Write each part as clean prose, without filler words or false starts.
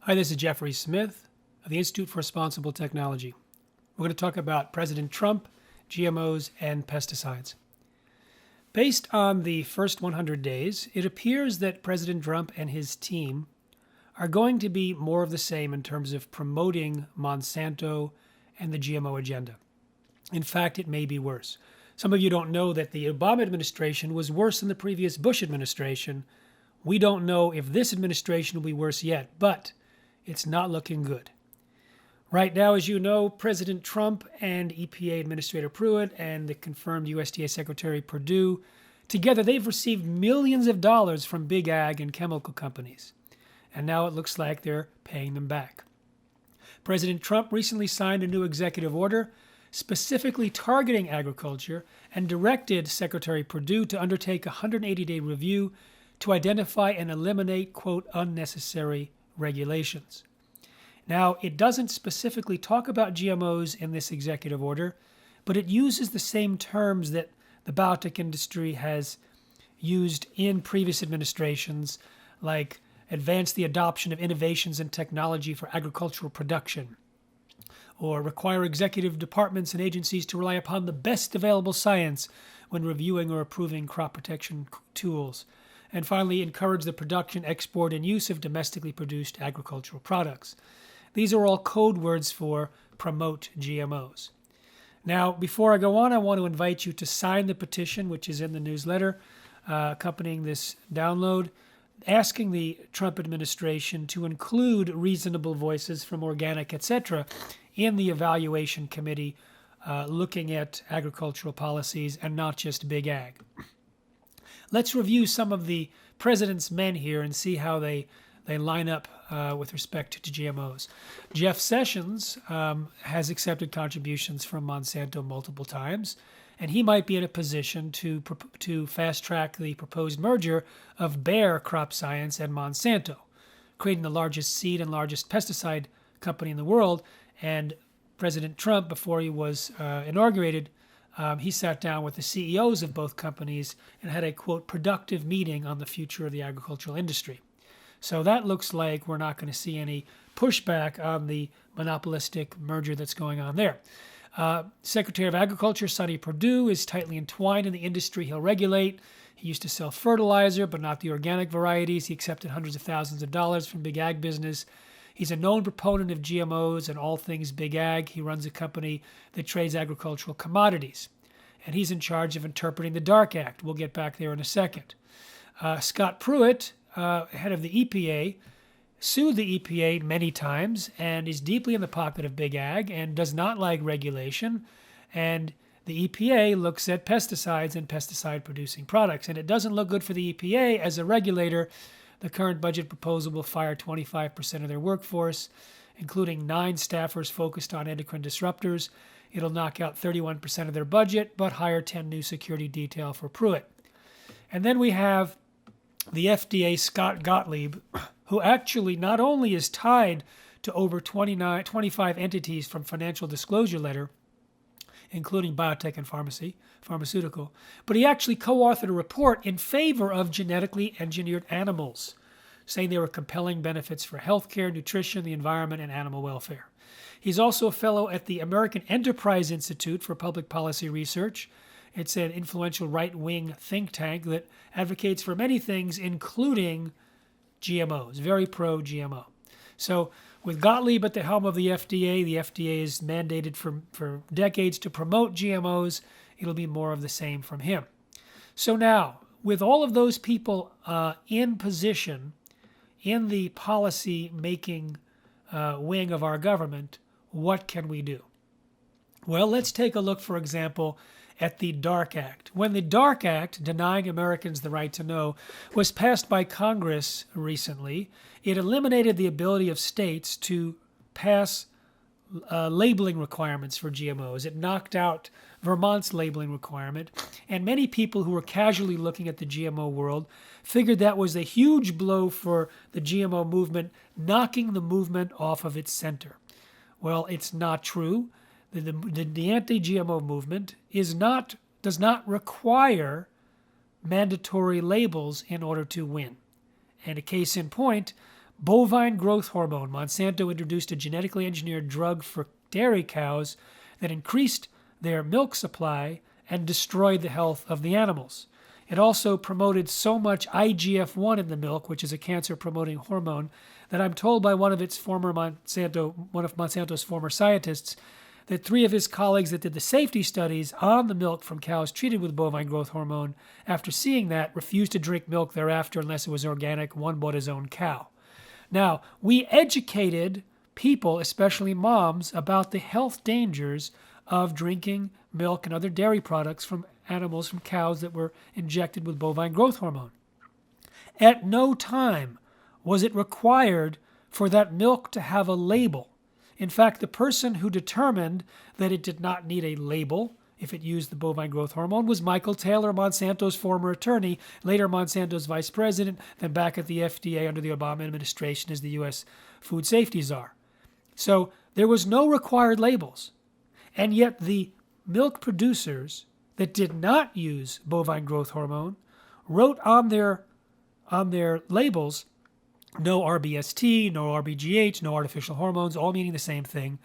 Hi, this is Jeffrey Smith of the Institute for Responsible Technology. We're going to talk about President Trump, GMOs, and pesticides. Based on the first 100 days, it appears that President Trump and his team are going to be more of the same in terms of promoting Monsanto and the GMO agenda. In fact, it may be worse. Some of you don't know that the Obama administration was worse than the previous Bush administration. We don't know if this administration will be worse yet, but it's not looking good. Right now, as you know, President Trump and EPA Administrator Pruitt and the confirmed USDA Secretary Perdue, together they've received millions of dollars from big ag and chemical companies. And now it looks like they're paying them back. President Trump recently signed a new executive order specifically targeting agriculture and directed Secretary Perdue to undertake a 180-day review to identify and eliminate, quote, unnecessary regulations. Now, it doesn't specifically talk about GMOs in this executive order, but it uses the same terms that the biotech industry has used in previous administrations, like advance the adoption of innovations in technology for agricultural production, or require executive departments and agencies to rely upon the best available science when reviewing or approving crop protection tools. And finally, encourage the production, export, and use of domestically produced agricultural products. These are all code words for promote GMOs. Now, before I go on, I want to invite you to sign the petition, which is in the newsletter accompanying this download, asking the Trump administration to include reasonable voices from organic, etc., in the evaluation committee looking at agricultural policies and not just big ag. Let's review some of the president's men here and see how they line up with respect to GMOs. Jeff Sessions has accepted contributions from Monsanto multiple times, and he might be in a position to fast-track the proposed merger of Bayer Crop Science and Monsanto, creating the largest seed and largest pesticide company in the world. And President Trump, before he was inaugurated, he sat down with the CEOs of both companies and had a, quote, productive meeting on the future of the agricultural industry. So that looks like we're not going to see any pushback on the monopolistic merger that's going on there. Secretary of Agriculture Sonny Perdue is tightly entwined in the industry he'll regulate. He used to sell fertilizer, but not the organic varieties. He accepted hundreds of thousands of dollars from big ag business. He's a known proponent of GMOs and all things big ag. He runs a company that trades agricultural commodities, and he's in charge of interpreting the Dark Act. We'll get back there in a second. Scott Pruitt, head of the EPA, sued the EPA many times and is deeply in the pocket of big ag and does not like regulation. And the EPA looks at pesticides and pesticide-producing products, and it doesn't look good for the EPA as a regulator. The current budget proposal will fire 25% of their workforce, including 9 staffers focused on endocrine disruptors. It'll knock out 31% of their budget, but hire 10 new security detail for Pruitt. And then we have the FDA Scott Gottlieb, who actually not only is tied to over 25 entities from Financial Disclosure Letter, including biotech and pharmaceutical, but he actually co-authored a report in favor of genetically engineered animals, saying there were compelling benefits for healthcare, nutrition, the environment, and animal welfare. He's also a fellow at the American Enterprise Institute for Public Policy Research. It's an influential right-wing think tank that advocates for many things, including GMOs, very pro-GMO. So with Gottlieb at the helm of the FDA is mandated for decades to promote GMOs. It'll be more of the same from him. So now, with all of those people in position in the policy-making wing of our government, what can we do? Well, let's take a look, for example, at the Dark Act. When the Dark Act, denying Americans the right to know, was passed by Congress recently, it eliminated the ability of states to pass labeling requirements for GMOs. It knocked out Vermont's labeling requirement, and many people who were casually looking at the GMO world figured that was a huge blow for the GMO movement, knocking the movement off of its center. Well, it's not true. The anti-GMO movement does not require mandatory labels in order to win. And a case in point, bovine growth hormone. Monsanto introduced a genetically engineered drug for dairy cows that increased their milk supply and destroyed the health of the animals. It also promoted so much IGF-1 in the milk, which is a cancer-promoting hormone, that I'm told by one of Monsanto's former scientists, that 3 of his colleagues that did the safety studies on the milk from cows treated with bovine growth hormone, after seeing that, refused to drink milk thereafter unless it was organic. One bought his own cow. Now, we educated people, especially moms, about the health dangers of drinking milk and other dairy products from animals, from cows that were injected with bovine growth hormone. At no time was it required for that milk to have a label. In fact, the person who determined that it did not need a label if it used the bovine growth hormone was Michael Taylor, Monsanto's former attorney, later Monsanto's vice president, then back at the FDA under the Obama administration as the U.S. food safety czar. So there was no required labels. And yet the milk producers that did not use bovine growth hormone wrote on their labels no RBST, no RBGH, no artificial hormones, all meaning the same thing.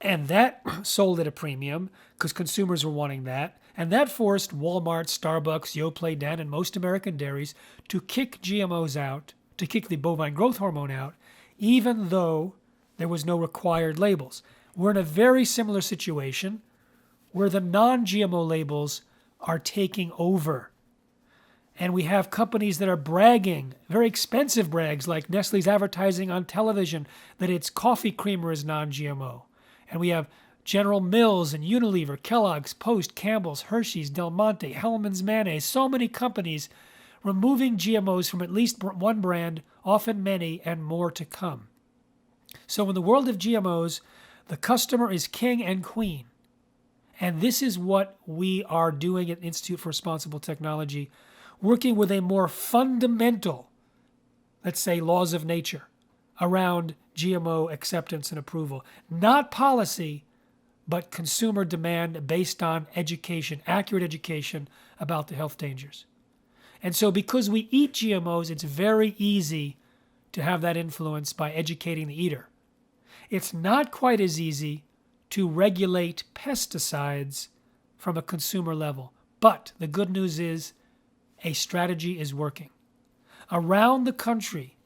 And that sold at a premium because consumers were wanting that. And that forced Walmart, Starbucks, Yoplait, Dan, and most American dairies to kick GMOs out, to kick the bovine growth hormone out, even though there was no required labels. We're in a very similar situation where the non-GMO labels are taking over. And we have companies that are bragging, very expensive brags, like Nestle's advertising on television that its coffee creamer is non-GMO. And we have General Mills and Unilever, Kellogg's, Post, Campbell's, Hershey's, Del Monte, Hellmann's Mayonnaise, so many companies removing GMOs from at least one brand, often many, and more to come. So in the world of GMOs, the customer is king and queen. And this is what we are doing at Institute for Responsible Technology, working with a more fundamental, let's say, laws of nature around GMO acceptance and approval. Not policy, but consumer demand based on education, accurate education about the health dangers. And so because we eat GMOs, it's very easy to have that influence by educating the eater. It's not quite as easy to regulate pesticides from a consumer level. But the good news is a strategy is working. Around the country,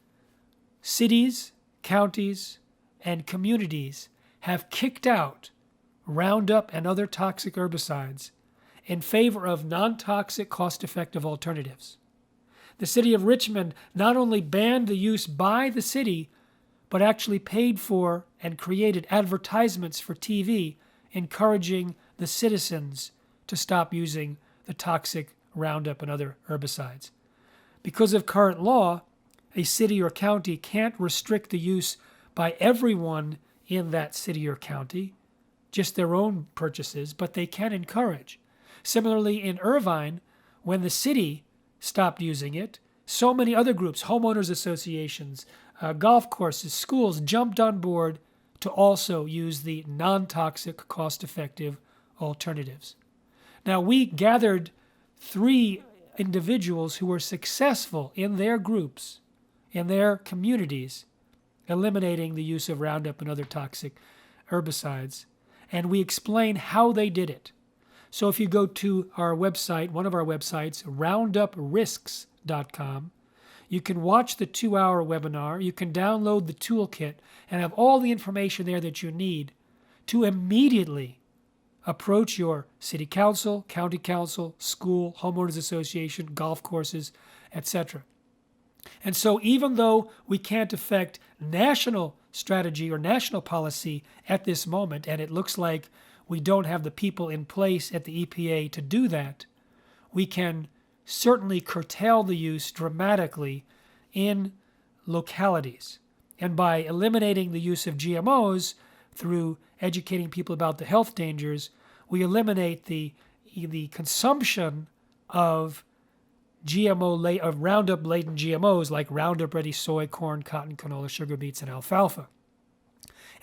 cities, counties, and communities have kicked out Roundup and other toxic herbicides in favor of non-toxic, cost-effective alternatives. The city of Richmond not only banned the use by the city, but actually paid for and created advertisements for TV encouraging the citizens to stop using the toxic Roundup and other herbicides. Because of current law, a city or county can't restrict the use by everyone in that city or county, just their own purchases, but they can encourage. Similarly, in Irvine, when the city stopped using it, so many other groups, homeowners associations, golf courses, schools jumped on board to also use the non-toxic, cost-effective alternatives. Now, we gathered 3 individuals who were successful in their groups, in their communities, eliminating the use of Roundup and other toxic herbicides, and we explain how they did it. So if you go to our website, one of our websites, rounduprisks.com, you can watch the 2-hour webinar, you can download the toolkit, and have all the information there that you need to immediately approach your city council, county council, school, homeowners association, golf courses, etc. And so even though we can't affect national strategy or national policy at this moment, and it looks like we don't have the people in place at the EPA to do that, we can certainly curtail the use dramatically in localities. And by eliminating the use of GMOs through educating people about the health dangers, we eliminate the consumption of of Roundup-laden GMOs like Roundup-ready soy, corn, cotton, canola, sugar beets, and alfalfa.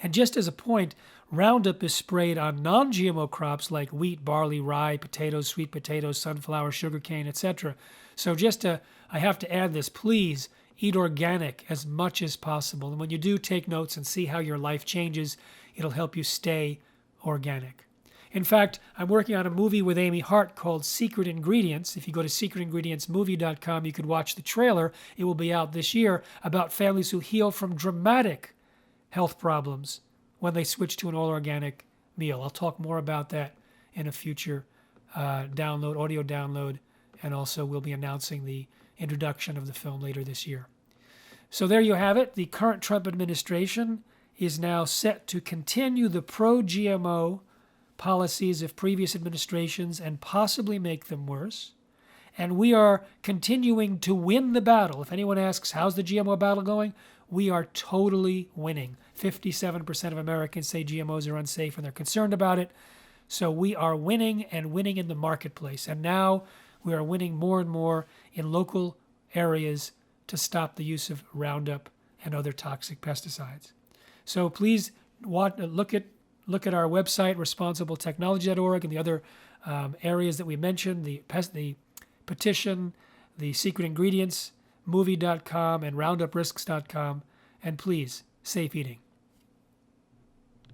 And just as a point, Roundup is sprayed on non-GMO crops like wheat, barley, rye, potatoes, sweet potatoes, sunflower, sugarcane, etc. So I have to add this, please, eat organic as much as possible. And when you do, take notes and see how your life changes. It'll help you stay organic. In fact, I'm working on a movie with Amy Hart called Secret Ingredients. If you go to secretingredientsmovie.com, you could watch the trailer. It will be out this year, about families who heal from dramatic health problems when they switch to an all-organic meal. I'll talk more about that in a future audio download, and also we'll be announcing the introduction of the film later this year. So there you have it. The current Trump administration is now set to continue the pro-GMO policies of previous administrations and possibly make them worse. And we are continuing to win the battle. If anyone asks, how's the GMO battle going? We are totally winning. 57% of Americans say GMOs are unsafe and they're concerned about it. So we are winning, and winning in the marketplace. And now we are winning more and more in local areas to stop the use of Roundup and other toxic pesticides. So please look at our website, responsibletechnology.org, and the other areas that we mentioned, the petition, the secret ingredients, movie.com, and rounduprisks.com. And please, safe eating.